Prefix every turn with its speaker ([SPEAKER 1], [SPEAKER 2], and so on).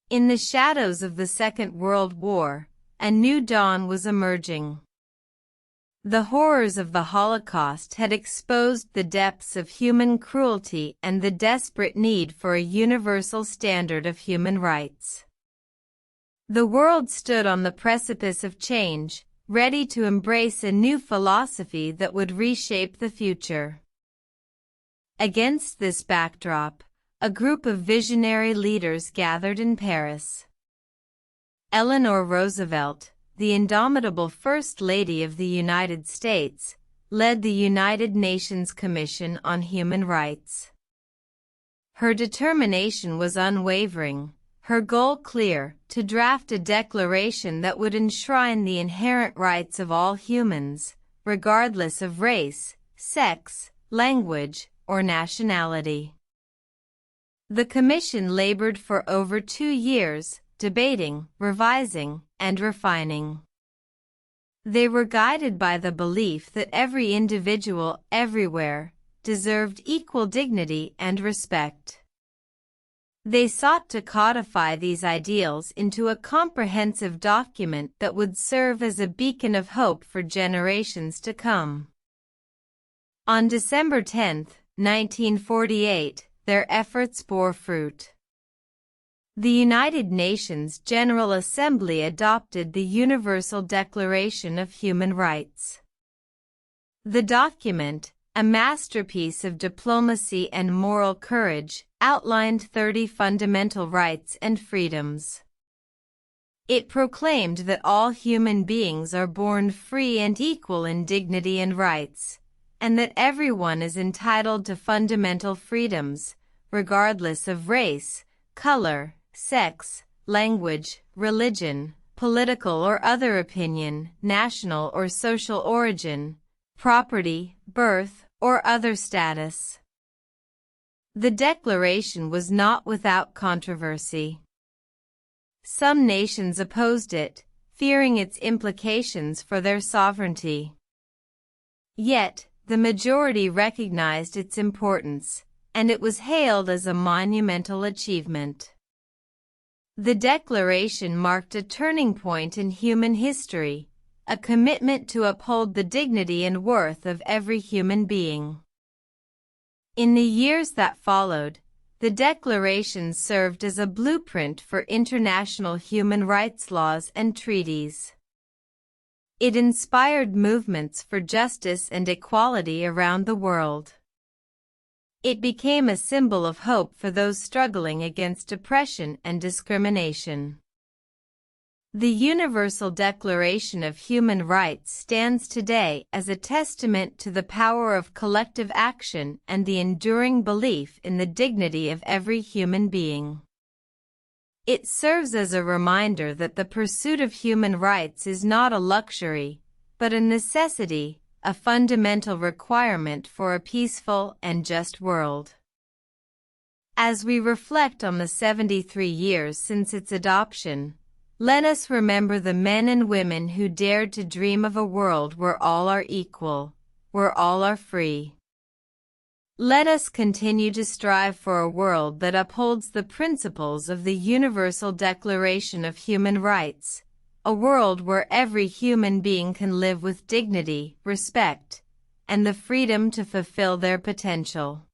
[SPEAKER 1] In the shadows of the Second World War, a new dawn was emerging. The horrors of the Holocaust had exposed the depths of human cruelty and the desperate need for a universal standard of human rights. The world stood on the precipice of change, ready to embrace a new philosophy that would reshape the future. Against this backdrop, a group of visionary leaders gathered in Paris. Eleanor Roosevelt, the indomitable First Lady of the United States, led the United Nations Commission on Human Rights. Her determination was unwavering, her goal clear: to draft a declaration that would enshrine the inherent rights of all humans, regardless of race, sex, language, or nationality. The Commission labored for over 2 years, debating, revising, and refining. They were guided by the belief that every individual, everywhere, deserved equal dignity and respect. They sought to codify these ideals into a comprehensive document that would serve as a beacon of hope for generations to come. On December 10, 1948, their efforts bore fruit. The United Nations General Assembly adopted the Universal Declaration of Human Rights. The document, a masterpiece of diplomacy and moral courage, outlined 30 fundamental rights and freedoms. It proclaimed that all human beings are born free and equal in dignity and rights, and that everyone is entitled to fundamental freedoms, regardless of race, color, sex, language, religion, political or other opinion, national or social origin, property, birth, or other status. The declaration was not without controversy. Some nations opposed it, fearing its implications for their sovereignty. Yet, the majority recognized its importance, and it was hailed as a monumental achievement. The declaration marked a turning point in human history, a commitment to uphold the dignity and worth of every human being. In the years that followed, the declaration served as a blueprint for international human rights laws and treaties. It inspired movements for justice and equality around the world. It became a symbol of hope for those struggling against oppression and discrimination. The Universal Declaration of Human Rights stands today as a testament to the power of collective action and the enduring belief in the dignity of every human being. It serves as a reminder that the pursuit of human rights is not a luxury, but a necessity, a fundamental requirement for a peaceful and just world. As we reflect on the 73 years since its adoption, let us remember the men and women who dared to dream of a world where all are equal, where all are free. Let us continue to strive for a world that upholds the principles of the Universal Declaration of Human Rights, a world where every human being can live with dignity, respect, and the freedom to fulfill their potential.